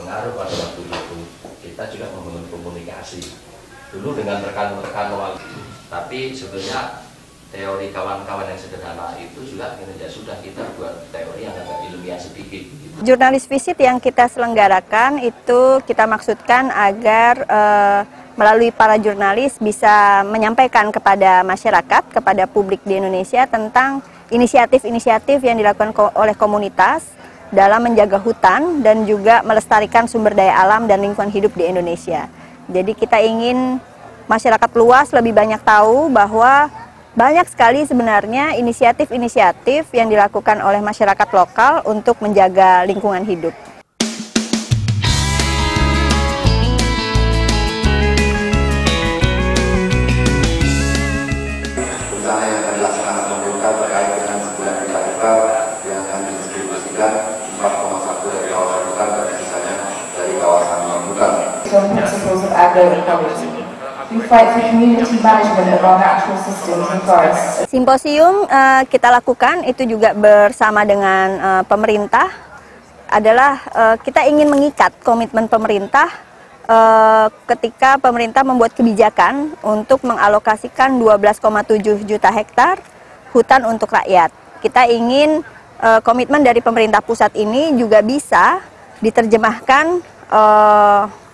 berpengaruh pada waktu itu. Kita juga membangun komunikasi dulu dengan rekan-rekan wali, tapi sebetulnya teori kawan-kawan yang sederhana itu juga sudah kita buat teori yang agak ilmiah sedikit. Jurnalis visit yang kita selenggarakan itu kita maksudkan agar melalui para jurnalis bisa menyampaikan kepada masyarakat, kepada publik di Indonesia tentang inisiatif-inisiatif yang dilakukan oleh komunitas dalam menjaga hutan dan juga melestarikan sumber daya alam dan lingkungan hidup di Indonesia. Jadi kita ingin masyarakat luas lebih banyak tahu bahwa banyak sekali sebenarnya inisiatif-inisiatif yang dilakukan oleh masyarakat lokal untuk menjaga lingkungan hidup. Rencana yang akan dilaksanakan pemerintah terkait dengan 9 juta hektar yang akan didistribusikan 4,1 dari kawasan hutan dan sisanya dari kawasan non-hutan. Simposium kita lakukan itu juga bersama dengan pemerintah adalah kita ingin mengikat komitmen pemerintah ketika pemerintah membuat kebijakan untuk mengalokasikan 12,7 juta hektar hutan untuk rakyat. Kita ingin komitmen dari pemerintah pusat ini juga bisa diterjemahkan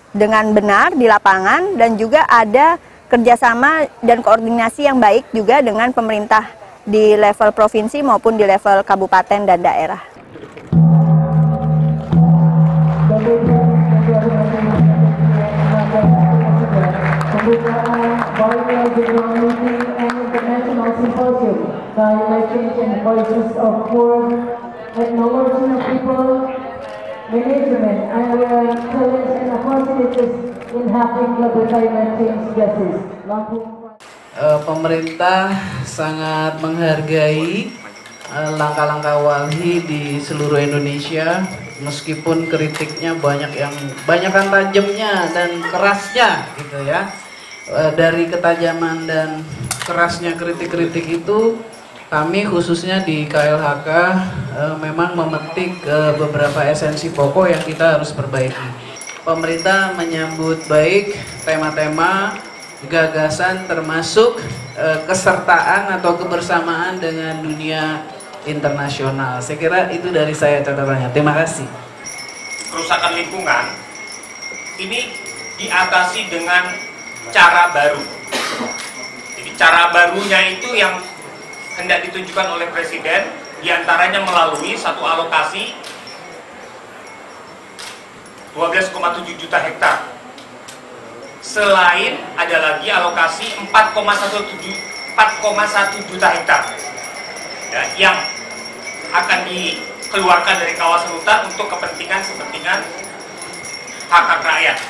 dengan benar di lapangan dan juga ada kerjasama dan koordinasi yang baik juga dengan pemerintah di level provinsi maupun di level kabupaten dan daerah. Management and challenge and opportunities in helping global climate change justice. Pemerintah sangat menghargai langkah-langkah Walhi di seluruh Indonesia, meskipun kritiknya banyakan tajamnya dan kerasnya gitu ya. Dari ketajaman dan kerasnya kritik-kritik itu, kami khususnya di KLHK memang memetik beberapa esensi pokok yang kita harus perbaiki. Pemerintah menyambut baik tema-tema, gagasan termasuk kesertaan atau kebersamaan dengan dunia internasional. Saya kira itu dari saya catatannya. Terima kasih. Kerusakan lingkungan ini diatasi dengan cara baru. Jadi cara barunya itu yang hendak ditunjukkan oleh Presiden, diantaranya melalui satu alokasi 12,7 juta hektar. Selain ada lagi alokasi 4,1 juta hektar ya, yang akan dikeluarkan dari kawasan hutan untuk kepentingan hak-hak rakyat.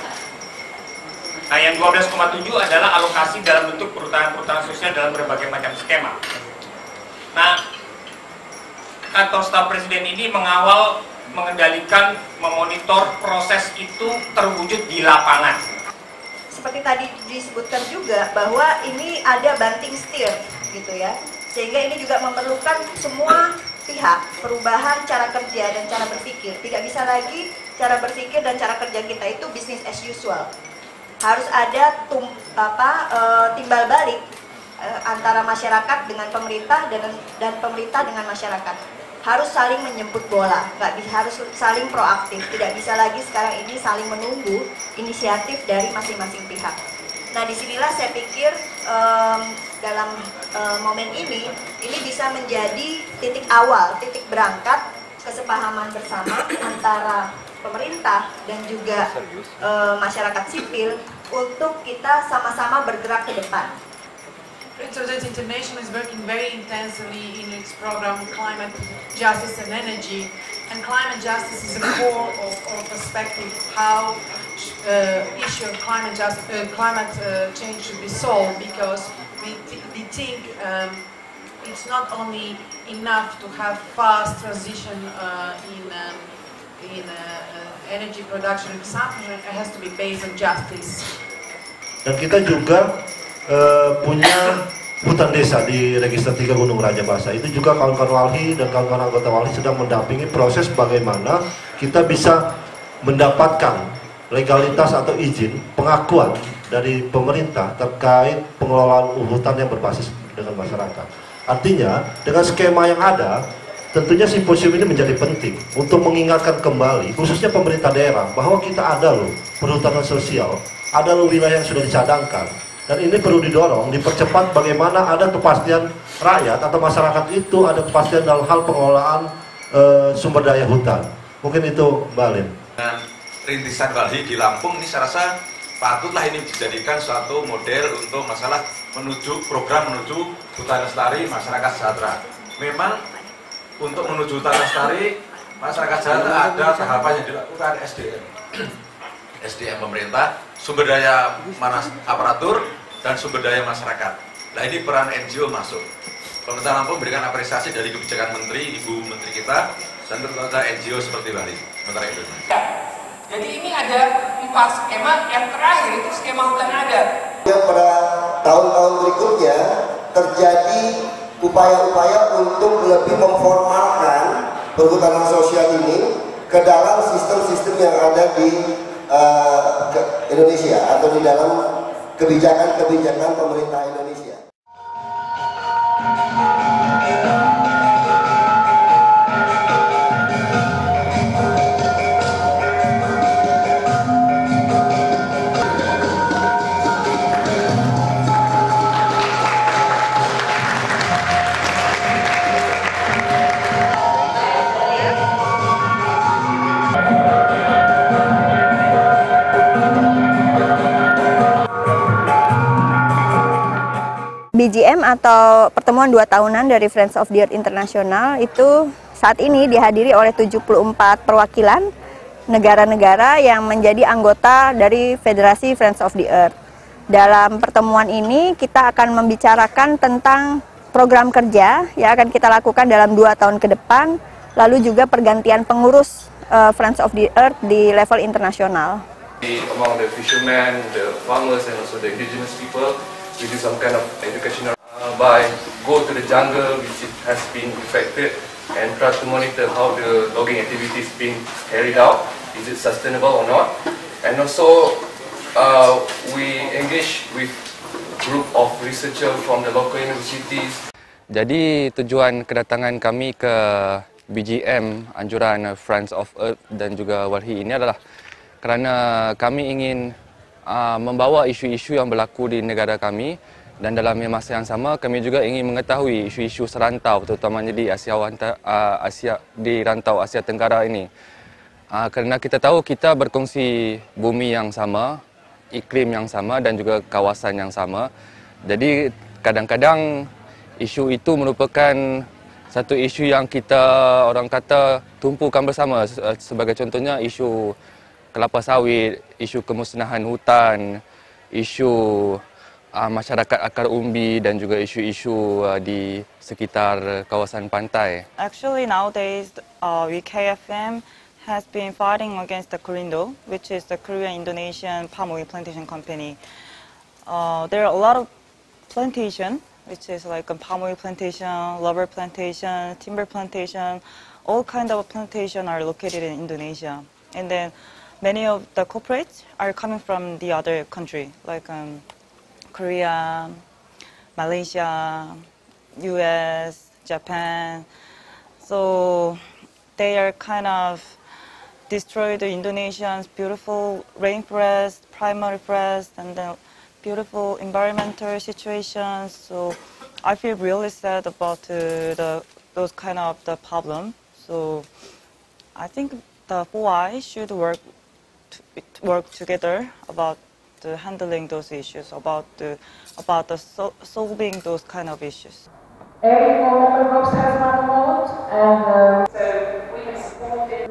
Nah, yang 12,7 adalah alokasi dalam bentuk perhutanan sosial dalam berbagai macam skema. Nah, kantor staf presiden ini mengawal, mengendalikan, memonitor proses itu terwujud di lapangan. Seperti tadi disebutkan juga bahwa ini ada banting setir gitu ya, sehingga ini juga memerlukan semua pihak perubahan cara kerja dan cara berpikir. Tidak bisa lagi cara berpikir dan cara kerja kita itu business as usual. Harus ada timbal balik antara masyarakat dengan pemerintah dan pemerintah dengan masyarakat. Harus saling menjemput bola, harus saling proaktif. Tidak bisa lagi sekarang ini saling menunggu inisiatif dari masing-masing pihak. Nah, disinilah saya pikir dalam momen ini bisa menjadi titik awal, titik berangkat kesepahaman bersama antara pemerintah dan juga masyarakat sipil untuk kita sama-sama bergerak ke depan. Internet International is working very intensely in its program Climate Justice and Energy, and climate justice is a core of perspective how issue of climate change should be solved, because we think it's not only enough to have fast transition in energy production and consumption, it has to be based on justice. Dan kita juga punya hutan desa di Register 3 Gunung Raja Basa. Itu juga kawan-kawan Walhi dan kawan-kawan anggota Walhi sedang mendampingi proses bagaimana kita bisa mendapatkan legalitas atau izin pengakuan dari pemerintah terkait pengelolaan hutan yang berbasis dengan masyarakat. Artinya dengan skema yang ada, tentunya simposium ini menjadi penting untuk mengingatkan kembali khususnya pemerintah daerah bahwa kita ada loh perhutanan sosial, ada loh wilayah yang sudah dicadangkan, dan ini perlu didorong, dipercepat bagaimana ada kepastian rakyat atau masyarakat itu ada kepastian dalam hal pengelolaan sumber daya hutan. Mungkin itu Mbak Lin. Dengan rintisan Walhi di Lampung ini saya rasa patutlah ini dijadikan suatu model untuk masalah program menuju hutan lestari masyarakat sejahtera. Memang untuk menuju hutan lestari masyarakat sejahtera ada tahapan yang dilakukan SDM pemerintah, sumber daya aparatur dan sumber daya masyarakat. Nah ini peran NGO masuk. Pemerintah Lampung memberikan apresiasi dari kebijakan Menteri, Ibu Menteri kita, dan tentu saja NGO seperti Bali, sementara Indonesia. Jadi ini ada 4 skema, yang terakhir itu skema hutan adat. Pada tahun-tahun berikutnya terjadi upaya-upaya untuk lebih memformalkan perhutanan sosial ini ke dalam sistem-sistem yang ada di Indonesia atau di dalam kebijakan-kebijakan pemerintah Indonesia. BGM atau pertemuan 2 tahunan dari Friends of the Earth International itu saat ini dihadiri oleh 74 perwakilan negara-negara yang menjadi anggota dari Federasi Friends of the Earth. Dalam pertemuan ini kita akan membicarakan tentang program kerja yang akan kita lakukan dalam 2 tahun ke depan, lalu juga pergantian pengurus Friends of the Earth di level internasional. Among the fishermen, the farmers and also the indigenous people, we do some kind of educational by go to the jungle which it has been affected and try to monitor how the logging activity is being carried out, is it sustainable or not, and also we engage with group of researchers from the local universities. Jadi tujuan kedatangan kami ke BGM anjuran Friends of Earth dan juga Walhi ini adalah kerana kami ingin membawa isu-isu yang berlaku di negara kami, dan dalam masa yang sama kami juga ingin mengetahui isu-isu serantau terutamanya di di rantau Asia Tenggara ini. Kerana kita tahu kita berkongsi bumi yang sama, iklim yang sama dan juga kawasan yang sama. Jadi kadang-kadang isu itu merupakan satu isu yang kita orang kata tumpukan bersama, sebagai contohnya isu kelapa sawit, isu kemusnahan hutan, isu masyarakat akar umbi dan juga isu-isu di sekitar kawasan pantai. Actually nowadays WKFM has been fighting against the Korindo, which is the Korean-Indonesian palm oil plantation company. There are a lot of plantation, which is like a palm oil plantation, rubber plantation, timber plantation, all kind of plantation are located in Indonesia. And then many of the corporates are coming from the other country, like Korea, Malaysia, US, Japan. So they are kind of destroy the Indonesian's beautiful rainforest, primary forest, and the beautiful environmental situations. So I feel really sad about those kind of the problem. So I think the 4I should work together about handling those issues, about solving those kind of issues. Every member groups has one vote, and so we have supported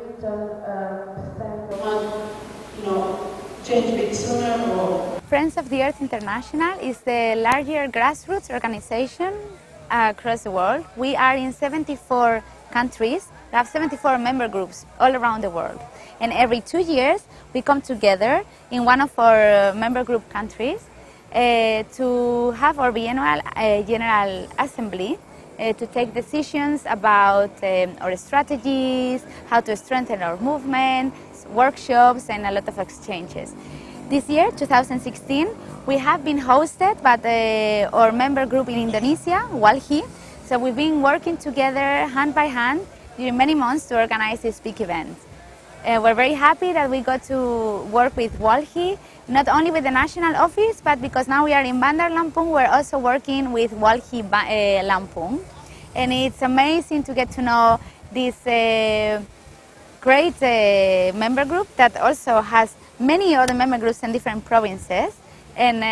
change a bit sooner or. Friends of the Earth International is the larger grassroots organization across the world. We are in 74 countries. We have 74 member groups all around the world. And every 2 years, we come together in one of our member group countries to have our biennial General Assembly to take decisions about our strategies, how to strengthen our movement. workshops and a lot of exchanges. This year, 2016, we have been hosted by our member group in Indonesia, WALHI. So we've been working together hand by hand during many months to organize this big event. We're very happy that we got to work with WALHI, not only with the national office, but because now we are in Bandar Lampung, we're also working with WALHI Lampung. And it's amazing to get to know this great member group that also has many other member groups in different provinces. And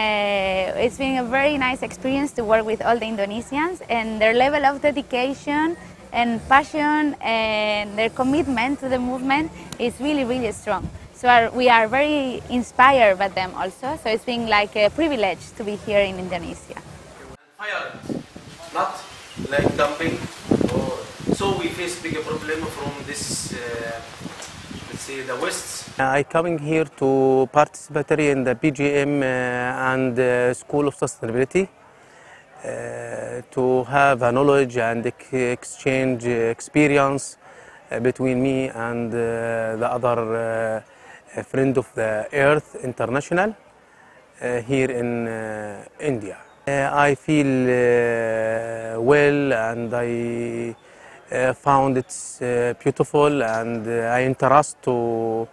it's been a very nice experience to work with all the Indonesians, and their level of dedication and passion and their commitment to the movement is really, really strong. So we are very inspired by them also. So it's been like a privilege to be here in Indonesia. Fire, not like dumping. So we face bigger problem from this, let's say, the West. I coming here to participate in the BGM and School of Sustainability to have a knowledge and exchange experience between me and the other friend of the Earth International here in India. I feel well, and I found it's beautiful, and I interest to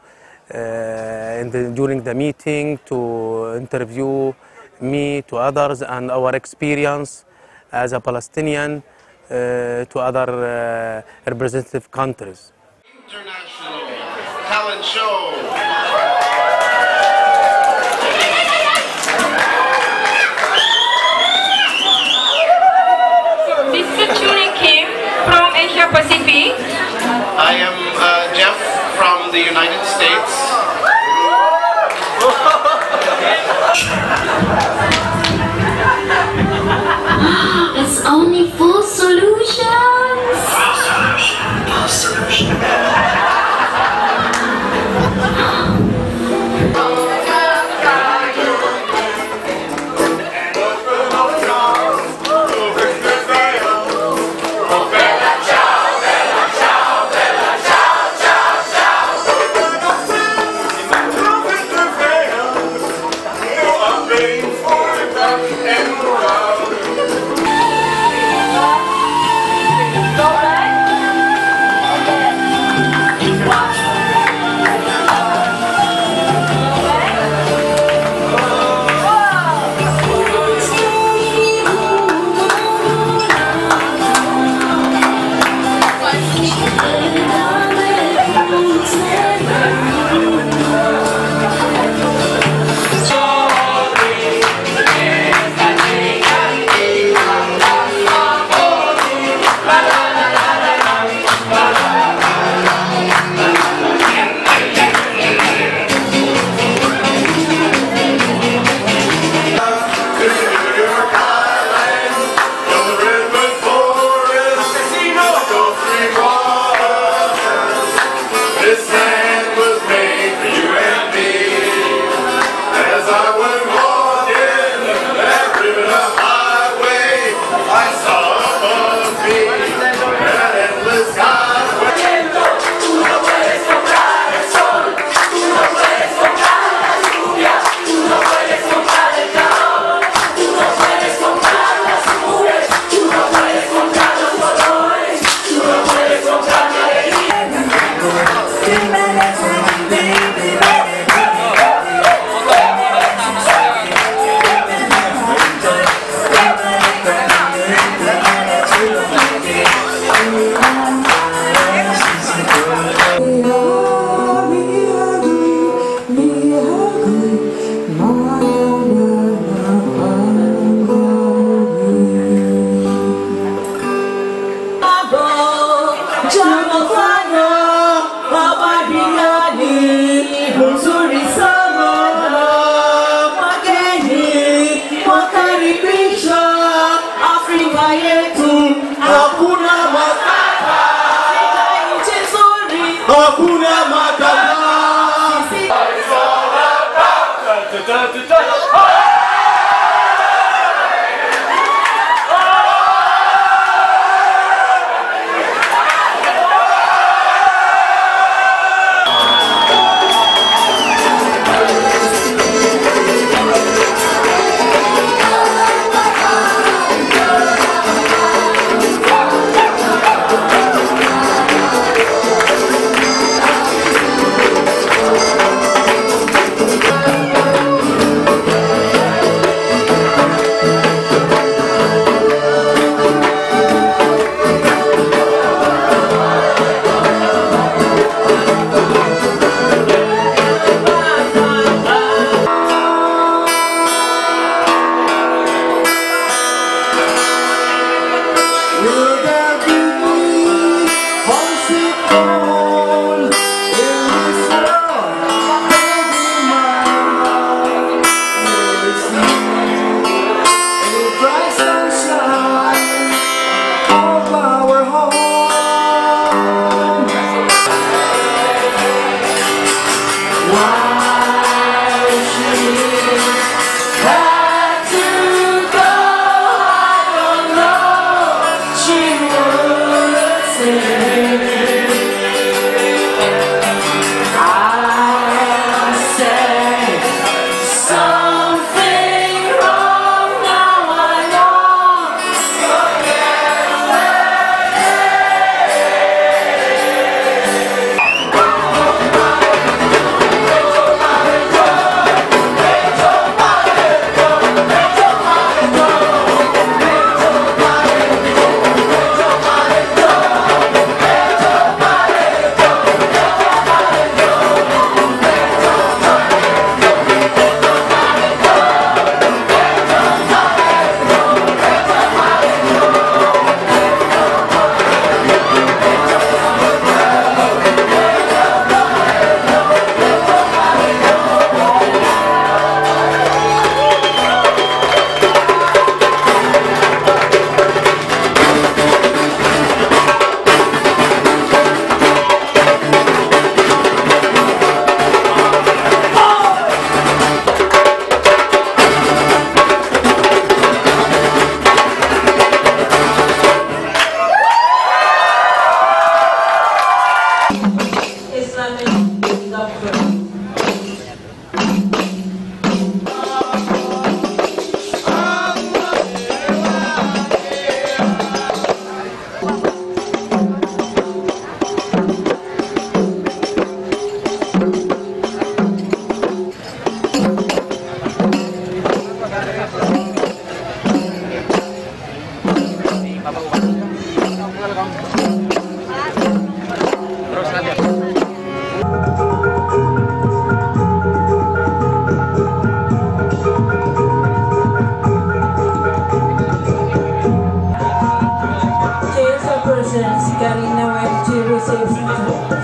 during the meeting to interview me to others and our experience as a Palestinian to other representative countries. International talent show. This is Chuni Kim from Asia Pacific. I am Jeff from the United States. It's only 4 solutions. 4 solutions.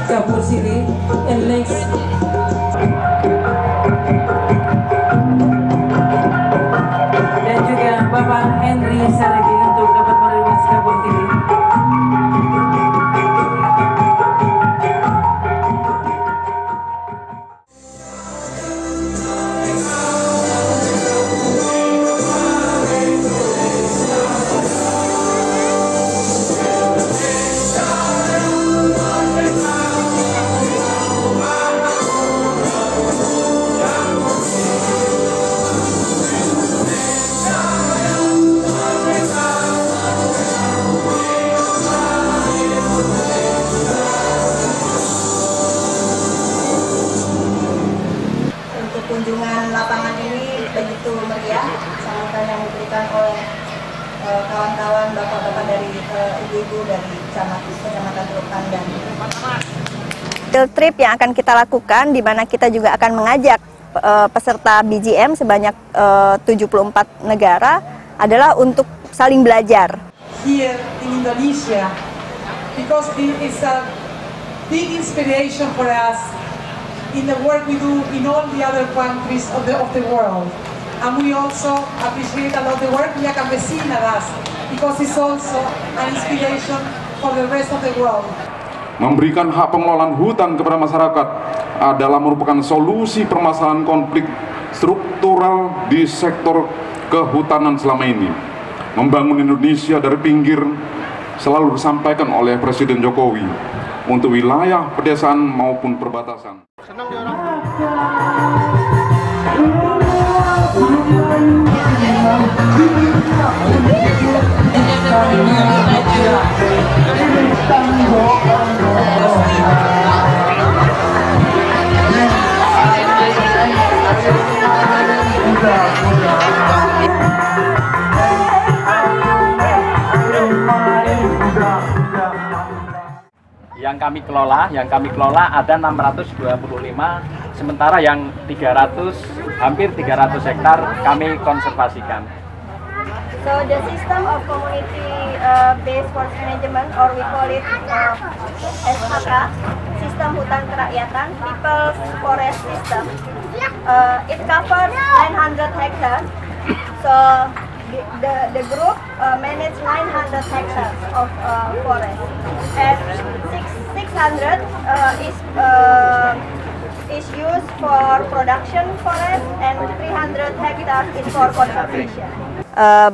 Kapur Siri. And next. Dan juga Bapak Henry Saragi untuk dapat menerima Kapur Siri. Kunjungan lapangan ini begitu meriah, sambutan yang diberikan oleh kawan-kawan bapak-bapak dari ibu-ibu dari Kecamatan Teluk Pandan. Field trip yang akan kita lakukan, di mana kita juga akan mengajak peserta BGM sebanyak 74 negara, adalah untuk saling belajar. Here in Indonesia, because it is a big inspiration for us in the work we do in all the other countries of the world. And we also appreciate a lot the work Villa Campesina does, because it's also an inspiration for the rest of the world. Memberikan hak pengelolaan hutan kepada masyarakat adalah merupakan solusi permasalahan konflik struktural di sektor kehutanan selama ini. Membangun Indonesia dari pinggir selalu disampaikan oleh Presiden Jokowi untuk wilayah pedesaan maupun perbatasan. Yang kami kelola ada 625, sementara yang 300, hampir 300 hektar kami konservasikan. So the system of community based forest management, or we call it SHK, sistem hutan kerakyatan, People's Forest System. It covers 900 hectares. So the group manage 900 hectares of forest, and 600 is used for production forest, and 300 hectares is for conservation.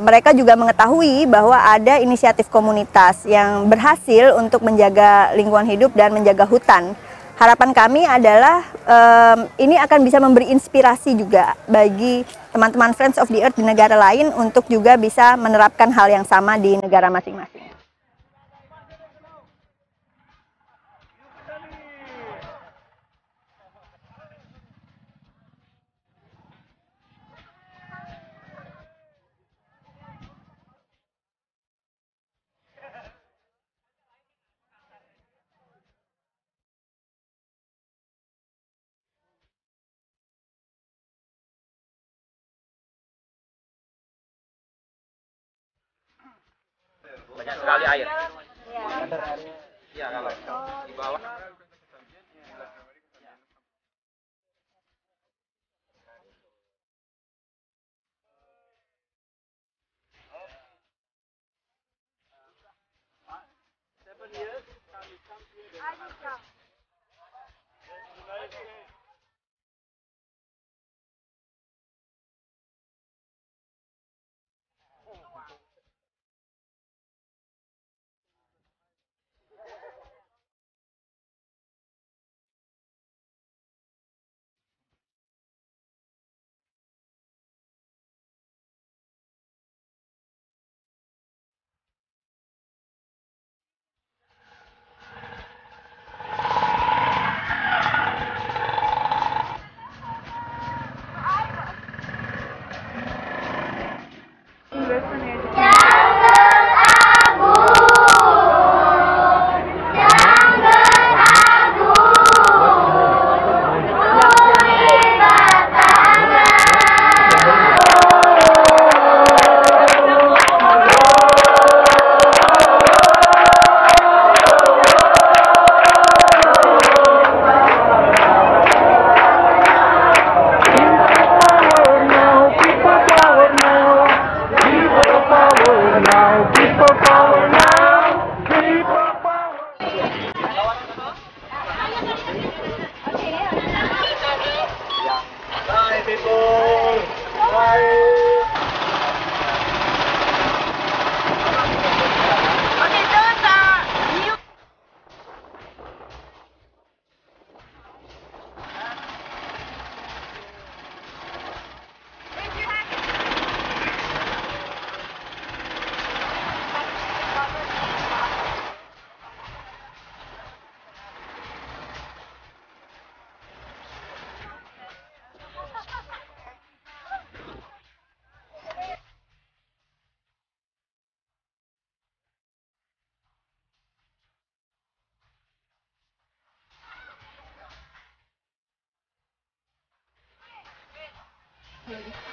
Mereka juga mengetahui bahwa ada inisiatif komunitas yang berhasil untuk menjaga lingkungan hidup dan menjaga hutan. Harapan kami adalah ini akan bisa memberi inspirasi juga bagi teman-teman Friends of the Earth di negara lain untuk juga bisa menerapkan hal yang sama di negara masing-masing. Banyak sekali air. Iya, kalau di bawah.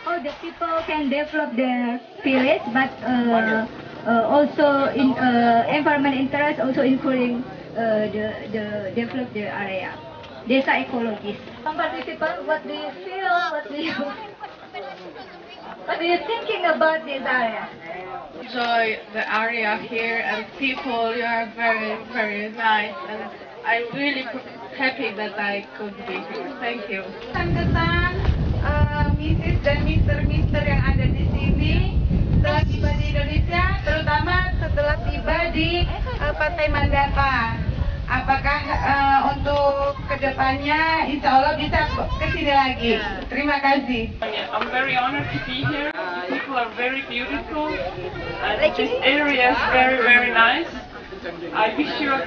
Oh, the people can develop their village, but also in environment interest, also including the develop their area. Desa ecologis. Some participants, what do you feel? What are you thinking about this area? Enjoy the area here and people. You are very, very nice, and I'm really happy that I could be here. Thank you. Kesan Mrs. dan Mr. yang ada di sini setelah tiba di Indonesia, terutama setelah tiba di Partai Mandapa. Apakah untuk kedepannya insya Allah bisa kesini lagi? Terima kasih. I'm very honored to be here. People are very beautiful and this area is very, very nice. I wish you a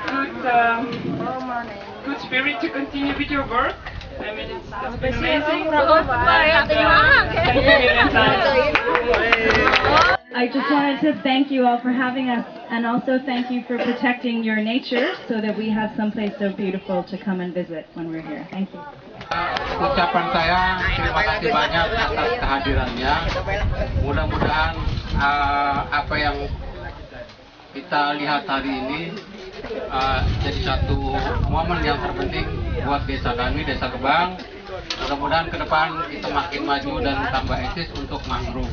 good spirit to continue with your work. I mean, it's been amazing. Thank you million times. I just wanted to thank you all for having us, and also thank you for protecting your nature so that we have someplace so beautiful to come and visit when we're here. Thank you. Ucapan saya terima kasih banyak atas kehadirannya. Mudah-mudahan apa yang kita lihat hari ini jadi satu momen yang terpenting buat desa kami, Desa Gebang. Mudah-mudahan ke depan kita makin maju dan tambah eksis untuk mangrove.